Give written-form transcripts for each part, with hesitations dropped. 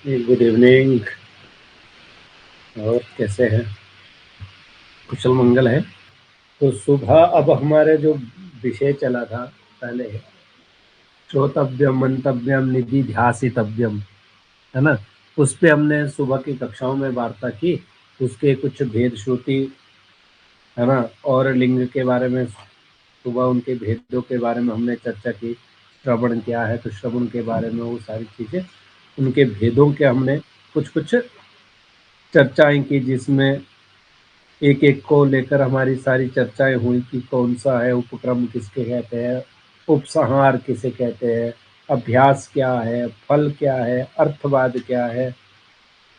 Good evening. और कैसे हैं? कुशल मंगल है। तो सुबह अब हमारे जो विषय चला था पहले, श्रोतव्यम मंतव्यम निधि ध्यासितव्यम, है ना। उस पे हमने सुबह की कक्षाओं में वार्ता की। उसके कुछ भेद श्रुति, है ना, और लिंग के बारे में, सुबह उनके भेदों के बारे में हमने चर्चा की। श्रवण क्या है, तो श्रवण के बारे में वो सारी चीजें, उनके भेदों के हमने कुछ कुछ चर्चाएं की, जिसमें एक एक को लेकर हमारी सारी चर्चाएं हुई कि कौन सा है, उपक्रम किसके कहते हैं, उपसंहार किसे कहते हैं, अभ्यास क्या है, फल क्या है, अर्थवाद क्या है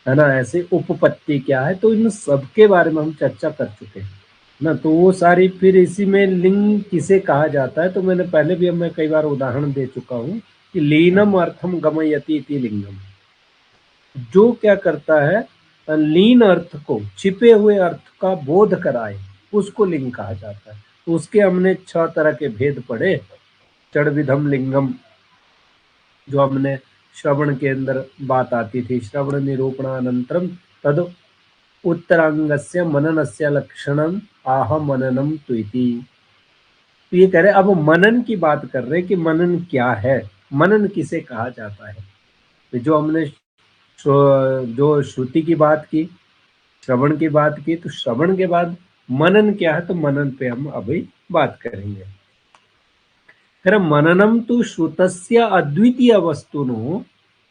ना, ऐसे उपपत्ति क्या है। तो इन सब के बारे में हम चर्चा कर चुके हैं ना। तो वो सारी, फिर इसी में लिंग किसे कहा जाता है, तो मैंने पहले भी, अब मैं कई बार उदाहरण दे चुका हूँ कि लीनम अर्थम गमयति इति लिंगम। जो क्या करता है, लीन अर्थ को, छिपे हुए अर्थ का बोध कराए, उसको लिंग कहा जाता है। तो उसके हमने 6 तरह के भेद पढ़े। चढ़ विधम लिंगम, जो हमने श्रवण के अंदर बात आती थी, श्रवण निरूपणानंतरम तद उत्तरांगस्य मननस्य लक्षणम आह मननम तुइति। तो ये कह रहे, अब मनन की बात कर रहे कि मनन क्या है, मनन किसे कहा जाता है। तो जो हमने जो श्रुति की बात की, श्रवण की बात की, तो श्रवण के बाद मनन क्या है, तो मनन पे हम अभी बात करेंगे। फिर मननम तो श्रुतस्य अद्वितीय वस्तुनो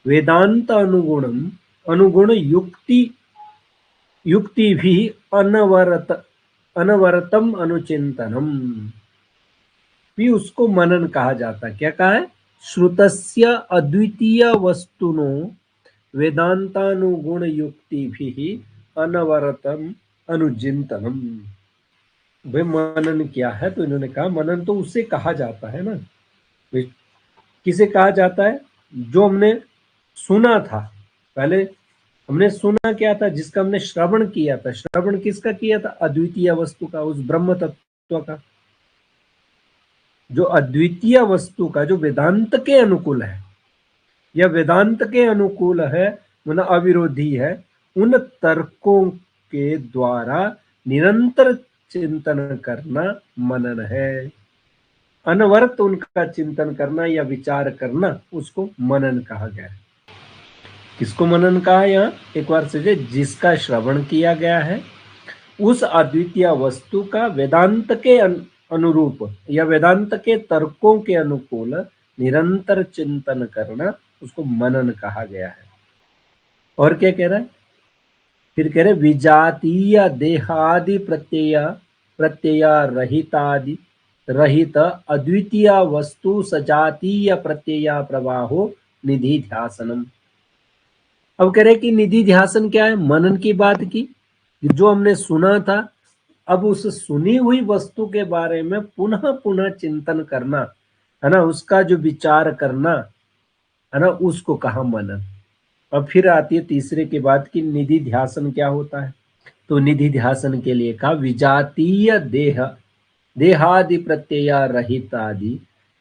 वेदांत अनुगुणम अनुगुण युक्ति भी अनवरतम अनुचिंतनम, भी उसको मनन कहा जाता है। क्या कहा है? श्रुतस्य अद्वितीय वस्तुनो वेदांतानुगुण युक्ति भी अनवरतम अनुचिंतनम। भाई मनन क्या है, तो इन्होंने कहा मनन तो उसे कहा जाता है ना। किसे कहा जाता है? जो हमने सुना था। पहले हमने सुना क्या था? जिसका हमने श्रवण किया था। श्रवण किसका किया था? अद्वितीय वस्तु का, उस ब्रह्म तत्व का, जो अद्वितीय वस्तु का, जो वेदांत के अनुकूल है, या वेदांत के अनुकूल है, मतलब अविरोधी है। उन तर्कों के द्वारा निरंतर चिंतन करना मनन है। अनवरत उनका चिंतन करना या विचार करना, उसको मनन कहा गया है। किसको मनन कहा? यहाँ एक बार से, जिसका श्रवण किया गया है, उस अद्वितीय वस्तु का वेदांत के अनुरूप या वेदांत के तर्कों के अनुकूल निरंतर चिंतन करना, उसको मनन कहा गया है। और क्या कह रहा है? फिर कह रहे विजातीय देहादि प्रत्यय रहितादि रहित अद्वितीय वस्तु सजातीय प्रत्यय प्रवाहो निधि ध्यासनम। अब कह रहे कि निधि ध्यासन क्या है? मनन की बात की, जो हमने सुना था, अब उस सुनी हुई वस्तु के बारे में पुनः पुनः चिंतन करना, है ना, उसका जो विचार करना, है ना, उसको कहा मनन। अब फिर आती है तीसरे के बाद कि निधि ध्यासन क्या होता है। तो निधि ध्यासन के लिए कहा विजातीय देहादि प्रत्यय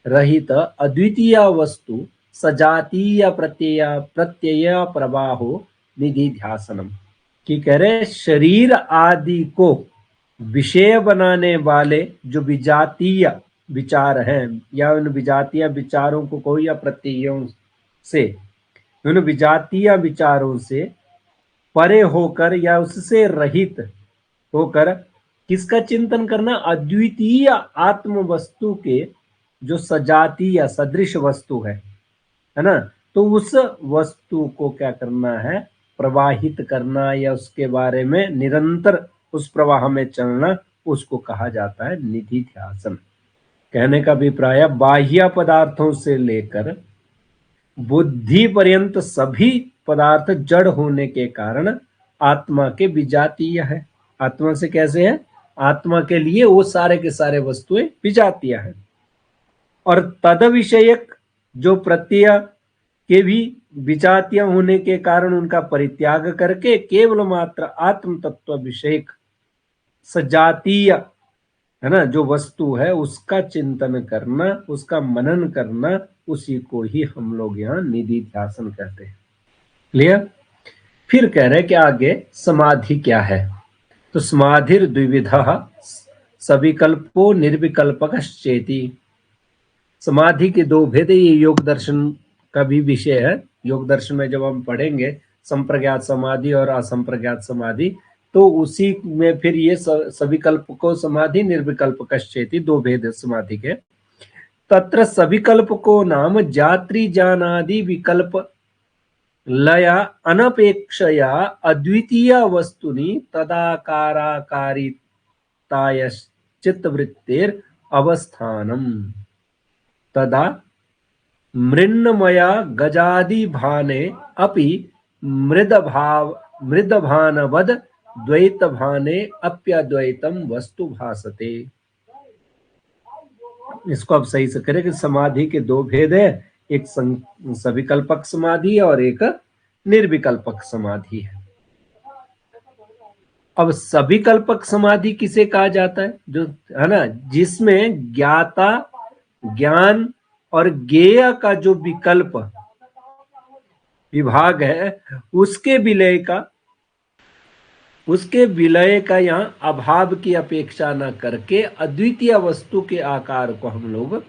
रहित अद्वितीय वस्तु सजातीय प्रत्यय प्रत्यय प्रवाहो निधि ध्यासनम। कि कह रहे शरीर आदि को विषय बनाने वाले जो विजातीय विचार हैं, या उन विजातीय विचारों को कोई, या प्रत्ययों से, उन विजातीय विचारों से परे होकर या उससे रहित होकर किसका चिंतन करना? अद्वितीय आत्म वस्तु के, जो सजातीय सदृश वस्तु है ना, तो उस वस्तु को क्या करना है? प्रवाहित करना, या उसके बारे में निरंतर उस प्रवाह में चलना, उसको कहा जाता है निधि ध्यासन। कहने का अभिप्राय, बाह्य पदार्थों से लेकर बुद्धि पर्यंत सभी पदार्थ जड़ होने के कारण आत्मा के विजातीय है। आत्मा से कैसे है? आत्मा के लिए वो सारे के सारे वस्तुएं विजातीय है। और तद विषयक जो प्रत्यय के भी विजातीय होने के कारण उनका परित्याग करके केवल मात्र आत्म तत्व विषयक सजातीय, है ना, जो वस्तु है उसका चिंतन करना, उसका मनन करना, उसी को ही हम लोग यहाँ निधि ध्यासन कहते हैं। क्लियर। फिर कह रहे कि आगे समाधि क्या है। तो समाधिर द्विविधः सविकल्पो निर्विकल्पकश्चेति। समाधि के दो भेद, ये योग दर्शन का भी विषय है। योग दर्शन में जब हम पढ़ेंगे संप्रज्ञात समाधि और असंप्रज्ञात समाधि, तो उसी में फिर ये सविकल्प को समाधि निर्विकल्पकश्चेति दो भेद है समाधि के। तत्र सविकल्प को नाम जात्री जानादि विकल्प लया अनपेक्षया अद्वितीय वस्तुनि तदाकाराकारितायश्चित्तवृत्तेर अवस्थानम तदा मृन्मया गजादि भाने अपि मृदभानवद द्वैत भाने अप्यद्वैतम वस्तु भासते। इसको अब सही से करें कि समाधि के दो भेद है, एक सविकल्पक समाधि और एक निर्विकल्पक समाधि है। अब सविकल्पक समाधि किसे कहा जाता है, जो है ना, जिसमें ज्ञाता ज्ञान और ज्ञेय का जो विकल्प विभाग है उसके विलय का यहाँ अभाव की अपेक्षा न करके अद्वितीय वस्तु के आकार को हम लोग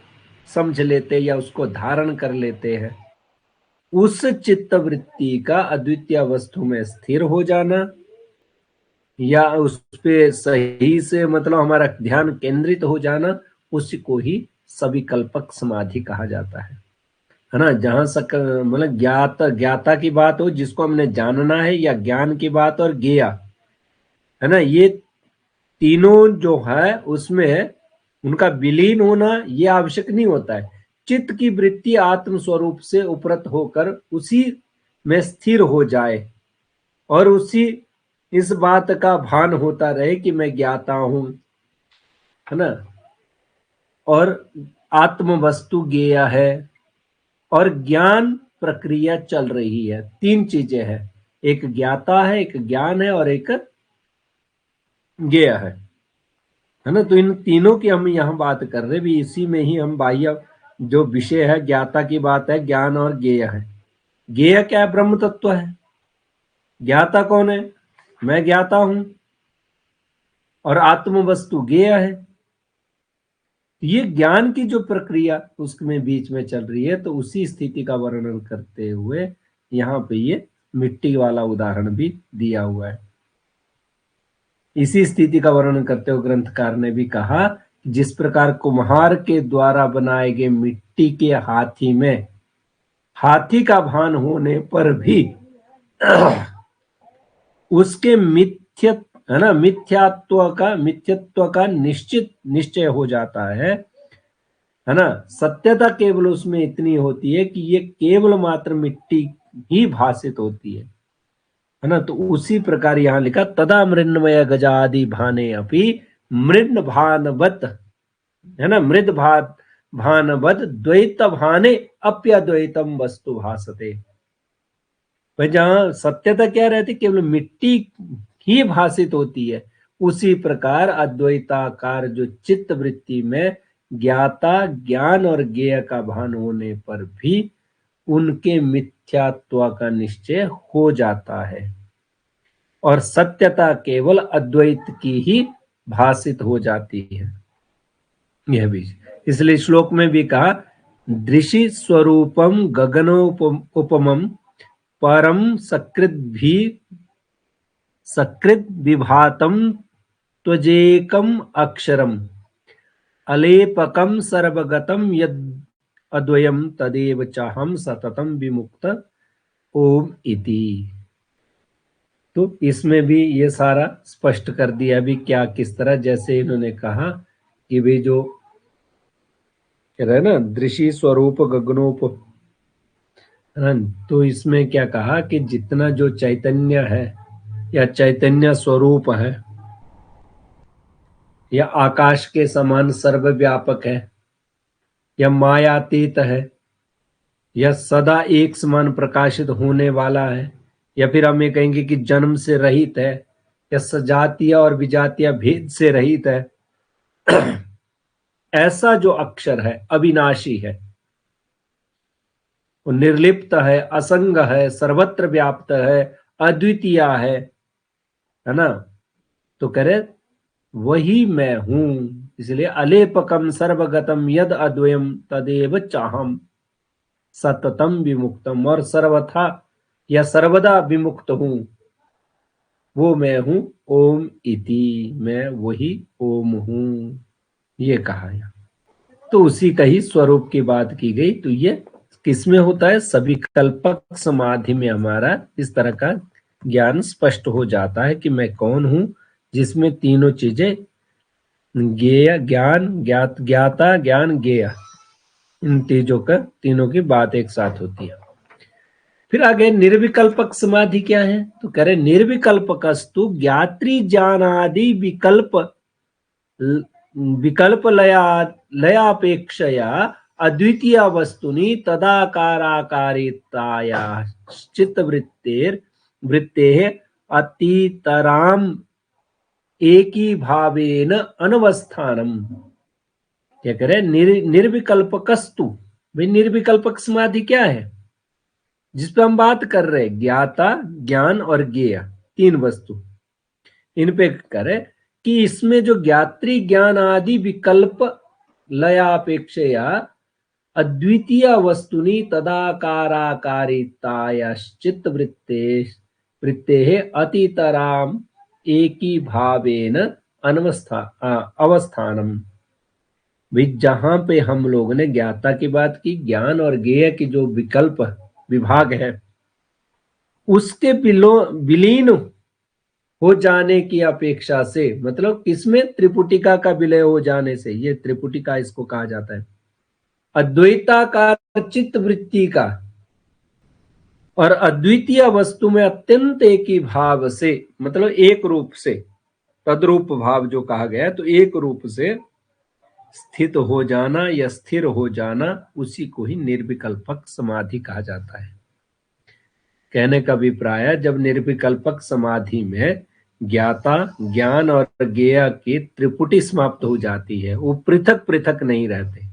समझ लेते या उसको धारण कर लेते हैं। उस चित्त वृत्ति का अद्वितीय वस्तु में स्थिर हो जाना या उस पे सही से मतलब हमारा ध्यान केंद्रित हो जाना, उसी को ही सविकल्पक समाधि कहा जाता है ना। जहां तक मतलब ज्ञाता की बात हो, जिसको हमने जानना है, या ज्ञान की बात और ज्ञेय है ना, ये तीनों जो है उसमें उनका विलीन होना ये आवश्यक नहीं होता है। चित्त की वृत्ति आत्म स्वरूप से उपरत होकर उसी में स्थिर हो जाए और उसी इस बात का भान होता रहे कि मैं ज्ञाता हूं, है ना, और आत्म वस्तु ज्ञेय है और ज्ञान प्रक्रिया चल रही है। तीन चीजें हैं, एक ज्ञाता है, एक ज्ञान है और एक ज्ञेय है ना। तो इन तीनों की हम यहाँ बात कर रहे भी, इसी में ही हम बाह्य जो विषय है ज्ञाता की बात है, ज्ञान और ज्ञेय है। ज्ञेय क्या है? ब्रह्म तत्व है। ज्ञाता कौन है? मैं ज्ञाता हूं और आत्म वस्तु ज्ञेय है। ये ज्ञान की जो प्रक्रिया उसमें बीच में चल रही है, तो उसी स्थिति का वर्णन करते हुए यहाँ पे ये मिट्टी वाला उदाहरण भी दिया हुआ है। इसी स्थिति का वर्णन करते हुए ग्रंथकार ने भी कहा, जिस प्रकार कुम्हार के द्वारा बनाए गए मिट्टी के हाथी में हाथी का भान होने पर भी उसके मिथ्यत्व का निश्चय हो जाता है ना। सत्यता केवल उसमें इतनी होती है कि ये केवल मात्र मिट्टी ही भासित होती है ना। तो उसी प्रकार यहां लिखा, तदा मृन्मय गजादि भाने अपि मृन भानवत, है ना, मृद भानवत द्वैत भाने अप्यद्वैतम वस्तु भासते। भाई जहां सत्यता क्या रहती, केवल मिट्टी ही भासित होती है, उसी प्रकार अद्वैताकार जो चित्त वृत्ति में ज्ञाता ज्ञान और ज्ञेय का भान होने पर भी उनके मिथ्यात्व का निश्चय हो जाता है और सत्यता केवल अद्वैत की ही भासित हो जाती है। यह भी इसलिए श्लोक में भी कहा, दृशि स्वरूपम गगनोपमम परम सकृत विभातम त्वजेकम अक्षरम अलेपकम सर्वगतम यद अद्वयम तदेव चाहम सततम विमुक्त ओम इति। तो इसमें भी ये सारा स्पष्ट कर दिया भी क्या किस तरह, जैसे इन्होंने कहा कि वे जो कह रहे ना दृशि स्वरूप गगनोप, तो इसमें क्या कहा कि जितना जो चैतन्य है या चैतन्य स्वरूप है या आकाश के समान सर्वव्यापक है या मायातीत है या सदा एक समान प्रकाशित होने वाला है, या फिर हम ये कहेंगे कि जन्म से रहित है या सजातीय और विजातीय भेद से रहित है, ऐसा जो अक्षर है अविनाशी है, वो निर्लिप्त है, असंग है, सर्वत्र व्याप्त है, अद्वितीय है ना। तो कह रहे वही मैं हूं, इसलिए अलेपकम सर्वगतम यद अद्वयम तदेव चाहम सततम विमुक्तम, और सर्वथा या सर्वदा विमुक्त हूं, वो मैं हूं ओम इति, मैं वही ओम हूं, ये कहा है। तो उसी का ही स्वरूप की बात की गई। तो ये किसमें होता है? सभी कल्पक समाधि में हमारा इस तरह का ज्ञान स्पष्ट हो जाता है कि मैं कौन हूं, जिसमें तीनों चीजें ज्ञेय, ज्ञान, ज्ञाता, ज्ञान, ज्ञेय, इन तीनों की बात एक साथ होती है। फिर आगे निर्विकल्पक समाधि क्या है? तो कह रहे निर्विकल्पकस्तु ज्ञात्री ज्ञानादि विकल्प लयापेक्षया अद्वितीय वस्तुनि तदाकाराकारिताया चित्तवृत्तेः अतीतराम एकी भावेन अनवस्थानम। क्या कह रहे? निर्विकल्पकस्तु, भाई निर्विकल्पक समाधि क्या है जिस पे हम बात कर रहे हैं? ज्ञाता, ज्ञान और ज्ञेय, तीन वस्तु, इन पे करे कि इसमें जो ज्ञात्री ज्ञान आदि विकल्प लयापेक्षया अद्वितीय वस्तुनि तदाकाराकारितायाश्चित्त वृत्तेः अतितराम एकी भावेन अवस्थानम। भी जहां पे हम लोगों ने ज्ञाता की बात की, ज्ञान और ज्ञेय की जो विकल्प विभाग है, उसके विलीन हो जाने की अपेक्षा से, मतलब किसमें? त्रिपुटिका का विलय हो जाने से, ये त्रिपुटिका इसको कहा जाता है, अद्वैताकार चित्त वृत्ति का और अद्वितीय वस्तु में अत्यंत एक ही भाव से, मतलब एक रूप से, तद्रूप भाव जो कहा गया है, तो एक रूप से स्थित हो जाना या स्थिर हो जाना, उसी को ही निर्विकल्पक समाधि कहा जाता है। कहने का अभिप्राय है, जब निर्विकल्पक समाधि में ज्ञाता, ज्ञान और ज्ञेय की त्रिपुटी समाप्त हो जाती है, वो पृथक पृथक नहीं रहते,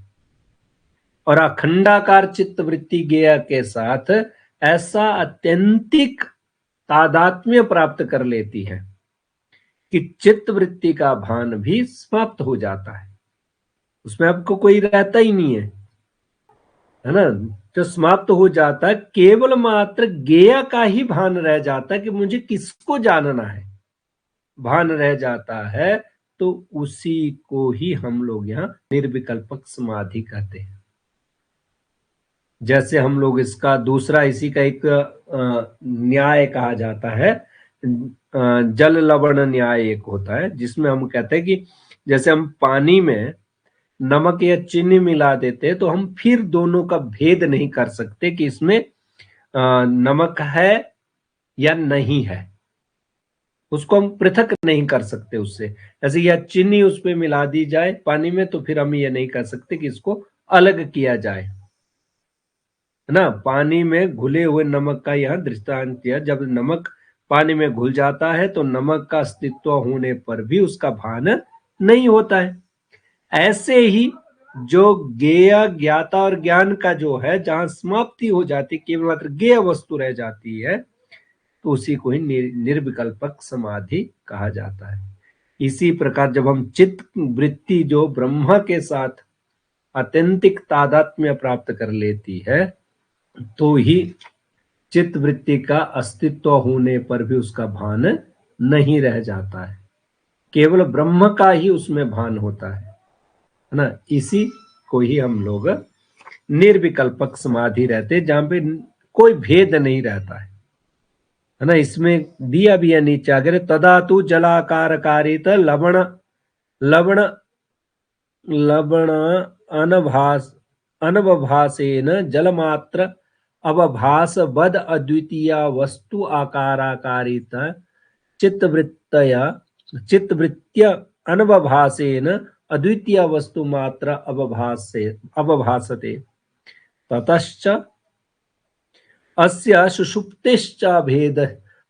और अखंडाकार चित्त वृत्ति ज्ञेय के साथ ऐसा अत्यंतिक तादात्म्य प्राप्त कर लेती है कि चित्त वृत्ति का भान भी समाप्त हो जाता है, उसमें आपको कोई रहता ही नहीं है ना। जो समाप्त हो जाता है, केवल मात्र ज्ञेय का ही भान रह जाता है कि मुझे किसको जानना है, भान रह जाता है। तो उसी को ही हम लोग यहाँ निर्विकल्पक समाधि कहते हैं। जैसे हम लोग इसका दूसरा, इसी का एक न्याय कहा जाता है, जल लवण न्याय एक होता है, जिसमें हम कहते हैं कि जैसे हम पानी में नमक या चीनी मिला देते हैं, तो हम फिर दोनों का भेद नहीं कर सकते कि इसमें नमक है या नहीं है, उसको हम पृथक नहीं कर सकते उससे। ऐसे या चीनी उस पर मिला दी जाए पानी में, तो फिर हम ये नहीं कर सकते कि इसको अलग किया जाए, है ना। पानी में घुले हुए नमक का यह दृष्टांत दिया, जब नमक पानी में घुल जाता है तो नमक का अस्तित्व होने पर भी उसका भान नहीं होता है। ऐसे ही जो ज्ञेय, ज्ञाता और ज्ञान का जो है, जहां समाप्ति हो जाती, केवल मात्र ज्ञेय वस्तु रह जाती है, तो उसी को ही निर्विकल्पक समाधि कहा जाता है। इसी प्रकार जब हम चित्त वृत्ति जो ब्रह्म के साथ अत्यंतिक तादात्म्य प्राप्त कर लेती है, तो ही चित्त वृत्ति का अस्तित्व होने पर भी उसका भान नहीं रह जाता है, केवल ब्रह्म का ही उसमें भान होता है ना। इसी को ही हम लोग निर्विकल्पक समाधि रहते, जहां पे कोई भेद नहीं रहता है ना। इसमें दिया भी है नीचे अगर, तदा तु जलाकार कारित लवण लवण लवण अनवभासेन जलमात्र अवभास बद अद्वितीय वस्तु आकाराकारित चित्तवृत्त्य अनवभासेन अद्वितीय वस्तु मात्र अवभासते। ततश्च अस्य सुषुप्तिश्च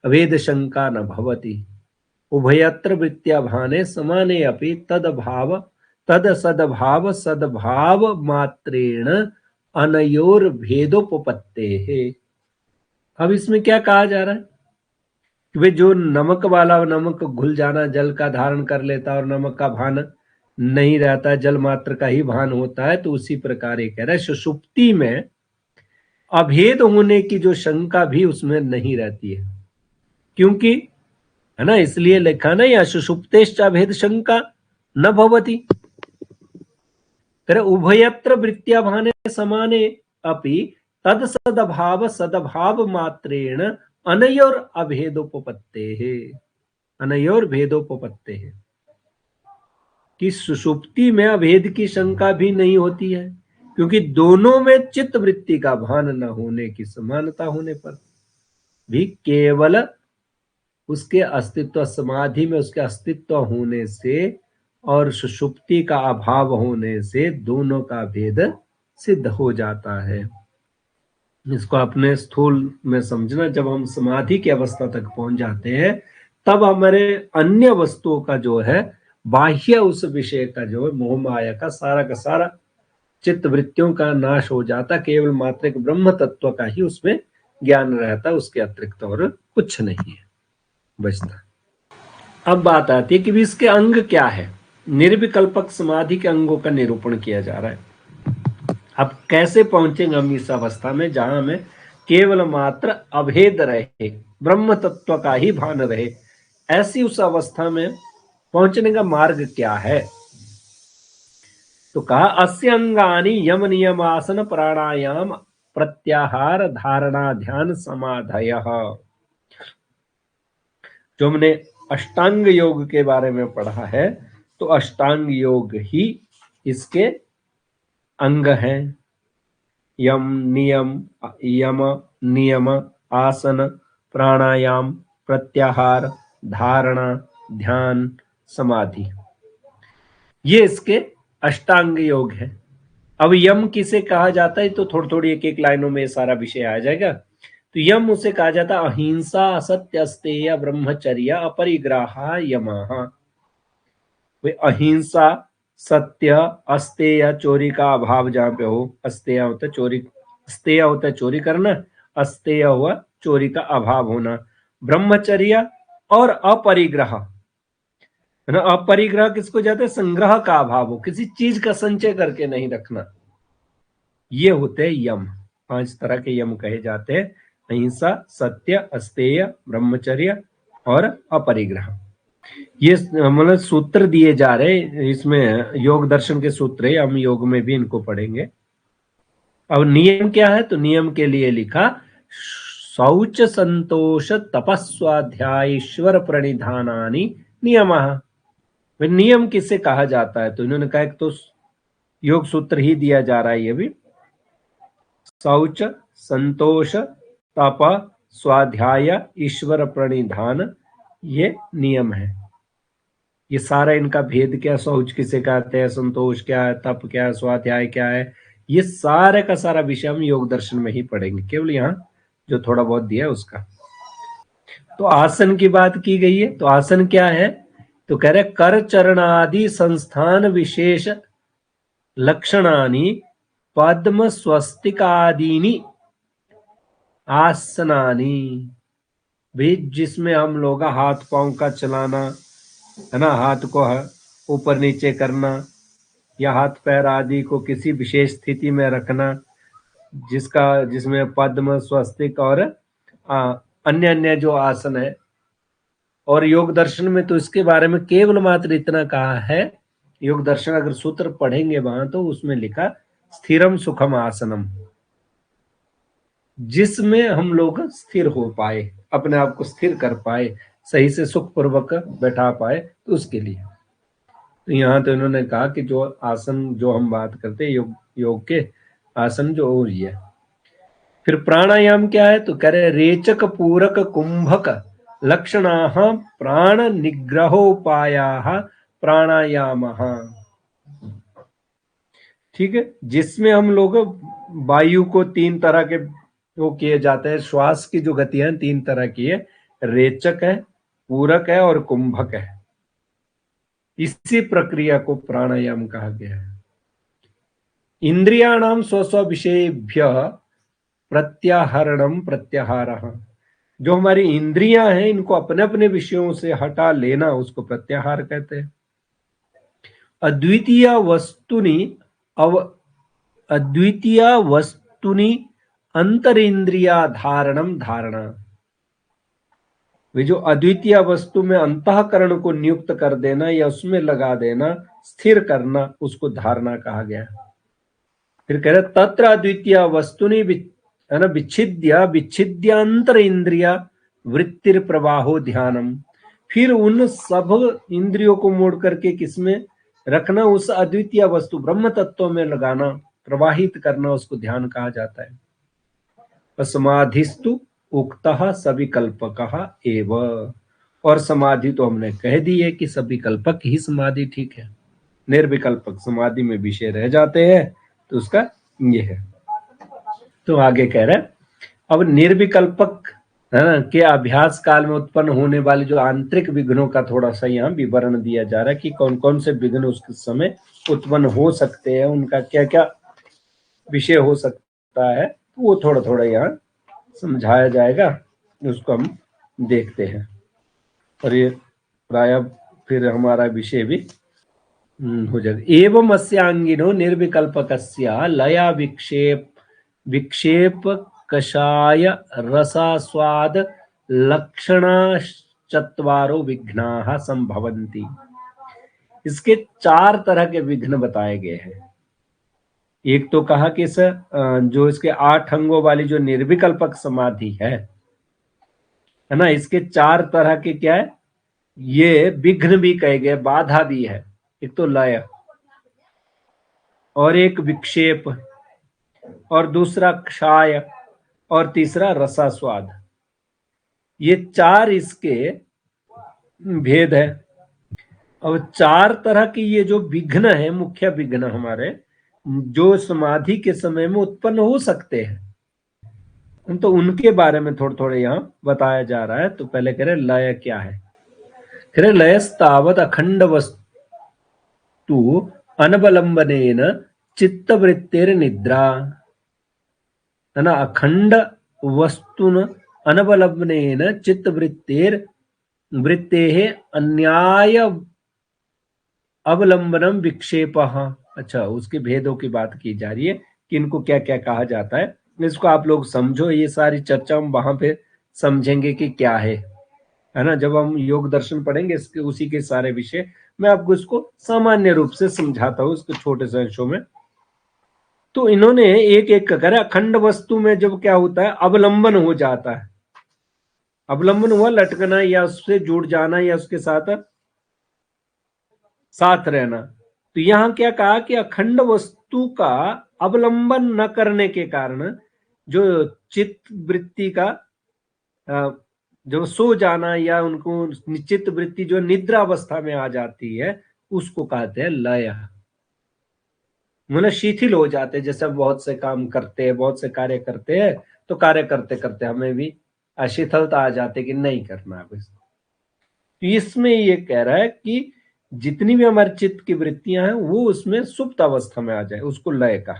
भेद शंका न भवति। उभयत्र वृत्त्या भाने समाने अपि तद सद्भाव सद्भाव मात्रेण अनयोर भेदोपपत्ते है। अब इसमें क्या कहा जा रहा है कि भाई जो नमक वाला, नमक घुल जाना, जल का धारण कर लेता और नमक का भान नहीं रहता, जल मात्र का ही भान होता है, तो उसी प्रकार ये कह रहा है सुषुप्ति में अभेद होने की जो शंका भी उसमें नहीं रहती है, क्योंकि है ना, इसलिए लिखा ना या सुषुप्तेश्च अभेद शंका न भवति। करे उभयत्र वृत्त्या भाने समाने अपि तद सदभाव मात्रेण अनयोर अभेदोपपत्ते है, अनयोर भेदोपपत्ते है, कि सुषुप्ति में अभेद की शंका भी नहीं होती है, क्योंकि दोनों में चित्त वृत्ति का भान न होने की समानता होने पर भी केवल उसके अस्तित्व, समाधि में उसके अस्तित्व होने से और सुषुप्ति का अभाव होने से दोनों का भेद सिद्ध हो जाता है। इसको अपने स्थूल में समझना, जब हम समाधि की अवस्था तक पहुंच जाते हैं तब हमारे अन्य वस्तुओं का जो है, बाह्य उस विषय का जो है, मोह माया का सारा चित्त वृत्तियों का नाश हो जाता, केवल मात्र एक ब्रह्म तत्व का ही उसमें ज्ञान रहता, उसके अतिरिक्त और कुछ नहीं है बचता। अब बात आती है कि इसके अंग क्या है। निर्विकल्पक समाधि के अंगों का निरूपण किया जा रहा है। अब कैसे पहुंचेंगे हम इस अवस्था में जहां हमें केवल मात्र अभेद रहे, ब्रह्म तत्व का ही भान रहे, ऐसी उस अवस्था में पहुंचने का मार्ग क्या है? तो कहा अस्य अंगानि यम नियम आसन प्राणायाम प्रत्याहार धारणा ध्यान समाधय। जो हमने अष्टांग योग के बारे में पढ़ा है, तो अष्टांग योग ही इसके अंग हैं। यम नियम आसन प्राणायाम प्रत्याहार धारणा ध्यान समाधि, ये इसके अष्टांग योग है। अब यम किसे कहा जाता है, तो थोड़ी थोड़ी एक एक लाइनों में सारा विषय आ जाएगा। तो यम उसे कहा जाता है अहिंसा असत्य अस्तेय ब्रह्मचर्य अपरिग्रह यमः। वे अहिंसा, सत्य, अस्तेय चोरी का अभाव जहां पे हो, अस्तेय होता है चोरी, अस्तेय होता है चोरी करना, अस्तेय हुआ चोरी का अभाव होना, ब्रह्मचर्य और अपरिग्रह, है ना। अपरिग्रह किसको जाते हैं? संग्रह का अभाव हो, किसी चीज का संचय करके नहीं रखना, ये होते हैं यम। 5 तरह के यम कहे जाते हैं, अहिंसा, सत्य, अस्तेय, ब्रह्मचर्य और अपरिग्रह। ये मतलब सूत्र दिए जा रहे, इसमें योग दर्शन के सूत्र है, हम योग में भी इनको पढ़ेंगे। अब नियम क्या है? तो नियम के लिए लिखा शौच संतोष तपस्वाध्याय ईश्वर प्रणिधानानि नियमः। नियम किसे कहा जाता है? तो इन्होंने कहा एक तो योग सूत्र ही दिया जा रहा है, ये भी शौच संतोष तप स्वाध्याय ईश्वर प्रणिधान, ये नियम है। ये सारा इनका भेद क्या, शौच किसे कहते हैं, संतोष क्या है, तप क्या है, स्वाध्याय क्या है, ये सारे का सारा विषय हम योग दर्शन में ही पढ़ेंगे, केवल यहाँ जो थोड़ा बहुत दिया है उसका। तो आसन की बात की गई है, तो आसन क्या है? तो कह रहे कर चरणादि संस्थान विशेष लक्षणानि पद्म स्वस्तिकादीनि आसनानि, भी जिसमें हम लोग हाथ पांव का चलाना, है ना, हाथ को ऊपर नीचे करना या हाथ पैर आदि को किसी विशेष स्थिति में रखना, जिसमें पद्म स्वस्तिक और अन्य अन्य जो आसन है। और योग दर्शन में तो इसके बारे में केवल मात्र इतना कहा है, योग दर्शन अगर सूत्र पढ़ेंगे वहां तो उसमें लिखा स्थिरम सुखम आसनम, जिसमें हम लोग स्थिर हो पाए, अपने आप को स्थिर कर पाए, सही से सुख पूर्वक बैठा पाए, तो उसके लिए। तो यहाँ तो इन्होंने कहा कि जो आसन जो हम बात करते हैं योग के आसन जो हो रही है। फिर प्राणायाम क्या है? तो कह रहे रेचक पूरक कुंभक लक्षणाः प्राण निग्रहोपायाः प्राणायामः। ठीक है, जिसमें हम लोग वायु को 3 तरह के वो किए जाते हैं, श्वास की जो गतियां 3 तरह की है, रेचक है, पूरक है और कुंभक है। इसी प्रक्रिया को प्राणायाम कहा गया है। इंद्रियाणाम स्व विषयेभ्य प्रत्याहरणम प्रत्याहारः। जो हमारी इंद्रियां हैं इनको अपने अपने विषयों से हटा लेना उसको प्रत्याहार कहते हैं। अद्वितीय वस्तुनि अद्वितीय वस्तुनि अंतरिंद्रिया धारणम धारणा। वे जो अद्वितीय वस्तु में अंतःकरण को नियुक्त कर देना या उसमें लगा देना, स्थिर करना, उसको धारणा कहा गया। फिर कह रहे तत्र अद्वितीय वस्तुनि है ना विच्छिद्य विच्छिद्यांतर इंद्रिया वृत्तिर प्रवाहो ध्यानम। फिर उन सब इंद्रियों को मोड़ करके किसमें रखना, उस अद्वितीय वस्तु ब्रह्म तत्व में लगाना, प्रवाहित करना, उसको ध्यान कहा जाता है। समाधिस्तु उक्तः सविकल्पकः एव। और समाधि तो हमने कह दी है कि सविकल्पक ही समाधि ठीक है, निर्विकल्पक समाधि में विषय रह जाते हैं, तो उसका ये है। तो आगे कह रहे अब निर्विकल्पक के अभ्यास काल में उत्पन्न होने वाले जो आंतरिक विघ्नों का थोड़ा सा यहाँ विवरण दिया जा रहा है कि कौन कौन से विघ्न उस समय उत्पन्न हो सकते हैं, उनका क्या क्या विषय हो सकता है, तो वो थोड़ा थोड़ा यहाँ समझाया जाएगा, उसको हम देखते हैं। और ये प्राय फिर हमारा विषय भी हो जाएगा। एवं अस्यांगिनो निर्विकल्पकस्य लया विक्षेप कषाय रसास्वाद लक्षणाश्चत्वारो विघ्नाः संभवन्ति। इसके 4 तरह के विघ्न बताए गए हैं। एक तो कहा कि जो इसके 8 अंगों वाली जो निर्विकल्पक समाधि है ना, इसके 4 तरह के क्या है, ये विघ्न भी कहे गए, बाधा भी है। एक तो लय, और एक विक्षेप, और दूसरा क्षाय, और तीसरा रसास्वाद। ये 4 इसके भेद है। अब 4 तरह की ये जो विघ्न है, मुख्य विघ्न हमारे जो समाधि के समय में उत्पन्न हो सकते हैं, तो उनके बारे में थोड़ा थोड़ा यहाँ बताया जा रहा है। तो पहले कह रहे लय क्या है। कह रहे लयस्तावत् अखंड वस्तु अनवलंबनेन चित्तवृत्तिर निद्रा, है ना। अखंड वस्तुन अनवलंबनेन चित्तवृत्तिर वृत्तेः अन्याय अवलंबनम विक्षेपः। अच्छा, उसके भेदों की बात की जा रही है कि इनको क्या क्या कहा जाता है। इसको आप लोग समझो, ये सारी चर्चा हम वहां पे समझेंगे कि क्या है ना। जब हम योग दर्शन पढ़ेंगे इसके उसी के सारे विषय मैं आपको इसको सामान्य रूप से समझाता हूँ इसके छोटे से अंशों में। तो इन्होंने एक एक कर अखंड वस्तु में जब क्या होता है, अवलंबन हो जाता है। अवलंबन हुआ लटकना या उससे जुड़ जाना या उसके साथ रहना। तो यहां क्या कहा कि अखंड वस्तु का अवलंबन न करने के कारण जो चित्त वृत्ति का जो सो जाना या उनको निश्चित वृत्ति जो निद्रा अवस्था में आ जाती है, उसको कहते हैं लय। मतलब शिथिल हो जाते, जैसे हम बहुत से काम करते हैं, बहुत से कार्य करते हैं, तो कार्य करते करते हमें भी अशिथिलता आ जाती कि नहीं करना अब इसको। तो इसमें ये कह रहा है कि जितनी भी हमारे चित्त की वृत्तियां हैं वो उसमें सुप्त अवस्था में आ जाए, उसको लय का।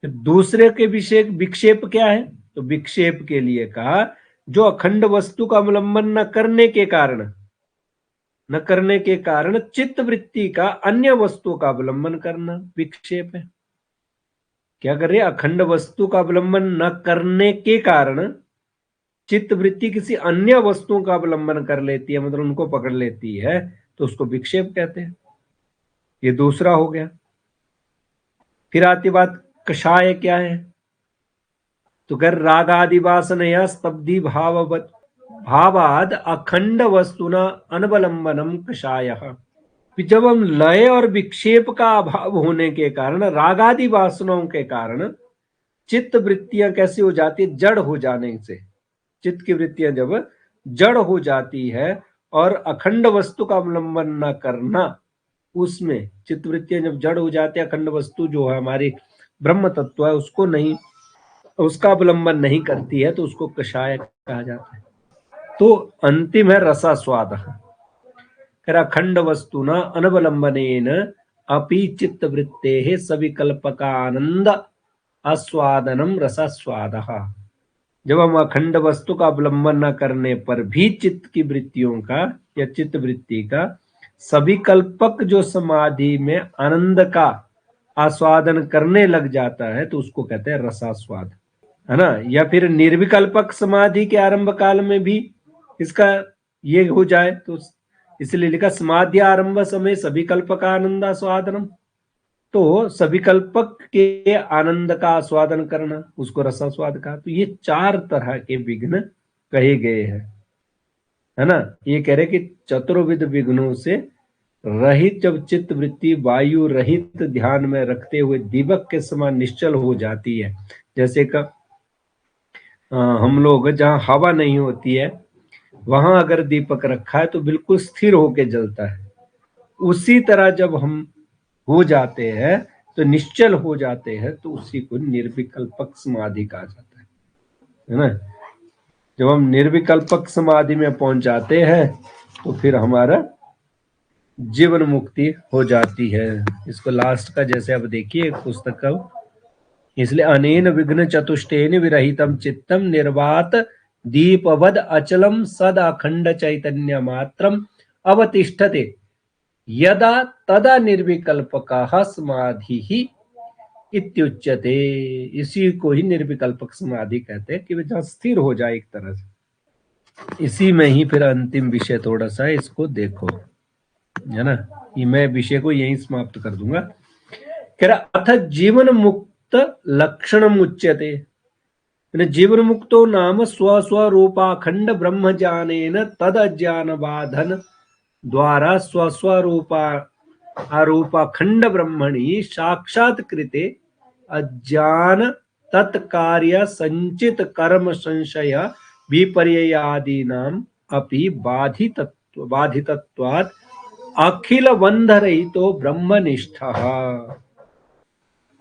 दूसरे के विषय विक्षेप क्या है, तो विक्षेप के लिए कहा जो अखंड वस्तु का अवलंबन न करने के कारण चित्त वृत्ति का अन्य वस्तु का अवलंबन करना विक्षेप है। क्या कर रहे, अखंड वस्तु का अवलंबन न करने के कारण चित्त वृत्ति किसी अन्य वस्तुओं का अवलंबन कर लेती है, मतलब उनको पकड़ लेती है, तो उसको विक्षेप कहते हैं। ये दूसरा हो गया। फिर आती बात कषाय क्या है, तो कर राग आदि वासनया स्तब्धि भावाद अखंड वस्तुना अनवलंबनम कषायः। जब हम लय और विक्षेप का अभाव होने के कारण, राग आदि वासनाओं के कारण चित्त वृत्तियां कैसी हो जाती है, जड़ हो जाने से। चित्त की वृत्तियां जब जड़ हो जाती है और अखंड वस्तु का अवलंबन न करना, उसमें चित्त वृत्तियां जब जड़ हो जाती है, अखंड वस्तु जो है हमारी ब्रह्म तत्व है उसको नहीं, उसका अवलंबन नहीं करती है, तो उसको कषाय कहा जाता है। तो अंतिम है रसास्वाद। अखंड वस्तुना अनवलंबनेन अपि चित्तवृत्तेः सविकल्पकानंद आस्वादनम रसास्वादः। जब हम अखंड वस्तु का अवलंबन न करने पर भी चित्त की वृत्तियों का या चित्त वृत्ति का सविकल्पक जो समाधि में आनंद का आस्वादन करने लग जाता है तो उसको कहते हैं रसास्वाद, है ना। या फिर निर्विकल्पक समाधि के आरंभ काल में भी इसका ये हो जाए तो इसलिए लिखा समाधि आरंभ समय सविकल्पक आनंद आस्वादनम। तो सविकल्पक के आनंद का आस्वादन करना उसको रसास्वाद कहा। तो ये 4 तरह के विघ्न कहे गए हैं, है ना। ये कह रहे कि चतुर्विध विघ्नों से रहित जब चित्त वृत्ति वायु रहित ध्यान में रखते हुए दीपक के समान निश्चल हो जाती है, जैसे कि हम लोग जहाँ हवा नहीं होती है वहां अगर दीपक रखा है तो बिल्कुल स्थिर होके जलता है, उसी तरह जब हम हो जाते हैं तो निश्चल हो जाते हैं तो उसी को निर्विकल्पक समाधि कहा जाता है ना। जब हम निर्विकल्पक समाधि में पहुंच जाते हैं तो फिर हमारा जीवन मुक्ति हो जाती है। इसको लास्ट का जैसे अब देखिए पुस्तक का, इसलिए अनेन विघ्न चतुष्टेन विरहितम चित्तम निर्वात दीपवद अचलम सद अखंड चैतन्य मात्रम अवतिष्ठते यदा तदा निर्विकल्पका समाधि ही इत्युच्यते। इसी को ही निर्विकल्पक समाधि कहते हैं कि वे जहां स्थिर हो जाए एक तरह से। इसी में ही फिर अंतिम विषय थोड़ा सा इसको देखो, है ना। ये मैं विषय को यहीं समाप्त कर दूंगा। कह रहा अथ जीवन मुक्त लक्षण उच्यते, जीवन मुक्तो नाम स्वस्वरूपाखंड ब्रह्म ज्ञानेन तद अज्ञान बाधन द्वारा स्वस्वरूपा आरोपाखंड ब्रह्मणि साक्षात्कृते अज्ञान तत्कार्य संचित कर्म संशय विपर्ययादीनाम अपि बाधितत्वात् अखिल बंधरहितो ब्रह्मनिष्ठः।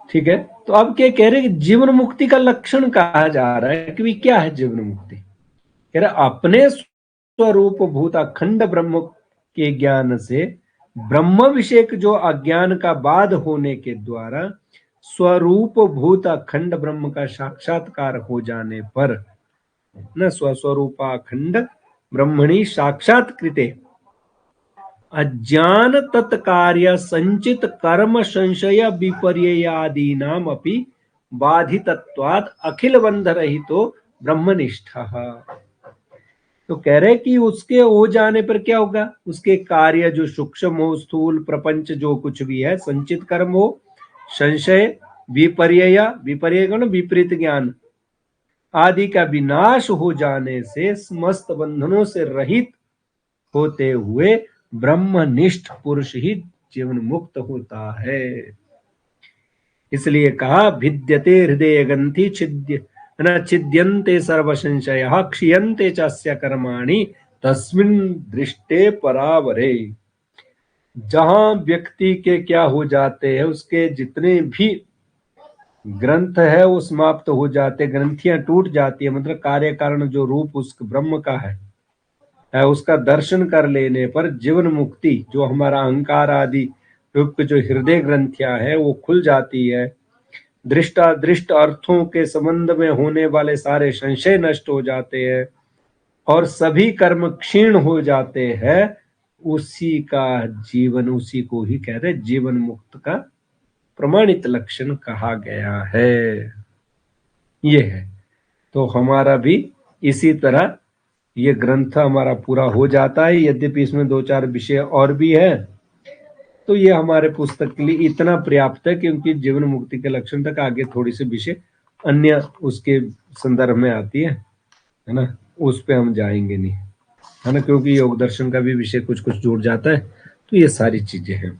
ठीक है, तो अब क्या कह रहे हैं कि जीवन मुक्ति का लक्षण कहा जा रहा है कि क्या है जीवन मुक्ति। कह रहे अपने स्वरूप भूत अखंड ब्रह्म के ज्ञान से ब्रह्म विषयक जो अज्ञान का बाध होने के द्वारा स्वरूप भूत अखंड ब्रह्म का साक्षात्कार हो जाने पर न स्वस्वरूपाखंड ब्रह्मणि साक्षात्कृते अज्ञान तत्कार्य संचित कर्म संशय विपर्ययादीनाम अपि बाधितत्वात् अखिल बंध रहितो ब्रह्मनिष्ठः। तो कह रहे कि उसके हो जाने पर क्या होगा, उसके कार्य जो सूक्ष्म हो स्थूल प्रपंच जो कुछ भी है, संचित कर्म हो, संशय, विपर्य विपरीत ज्ञान आदि का विनाश हो जाने से समस्त बंधनों से रहित होते हुए ब्रह्मनिष्ठ पुरुष ही जीवन मुक्त होता है। इसलिए कहा भिद्यते हृदय ग्रंथि छिद्यन्ते सर्व संशयः क्षीयन्ते चास्य कर्माणि तस्मिन् दृष्टे परावरे। जहां व्यक्ति के क्या हो जाते हैं, उसके जितने भी ग्रंथ है वो समाप्त हो जाते, ग्रंथियां टूट जाती है, मतलब कार्य कारण जो रूप उस ब्रह्म का है उसका दर्शन कर लेने पर जीवन मुक्ति जो हमारा अहंकार आदि रूप जो हृदय ग्रंथियां है वो खुल जाती है। दृष्टादृष्ट अर्थों के संबंध में होने वाले सारे संशय नष्ट हो जाते हैं और सभी कर्म क्षीण हो जाते हैं। उसी का जीवन, उसी को ही कह रहे जीवन मुक्त का प्रमाणित लक्षण कहा गया है। ये है तो हमारा भी इसी तरह ये ग्रंथ हमारा पूरा हो जाता है। यद्यपि इसमें 2-4 विषय और भी है, तो ये हमारे पुस्तक के लिए इतना पर्याप्त है, क्योंकि जीवन मुक्ति के लक्षण तक आगे थोड़ी सी विषय अन्य उसके संदर्भ में आती है ना, उस पे हम जाएंगे नहीं, है ना, क्योंकि योग दर्शन का भी विषय कुछ कुछ जुड़ जाता है। तो ये सारी चीजें हैं।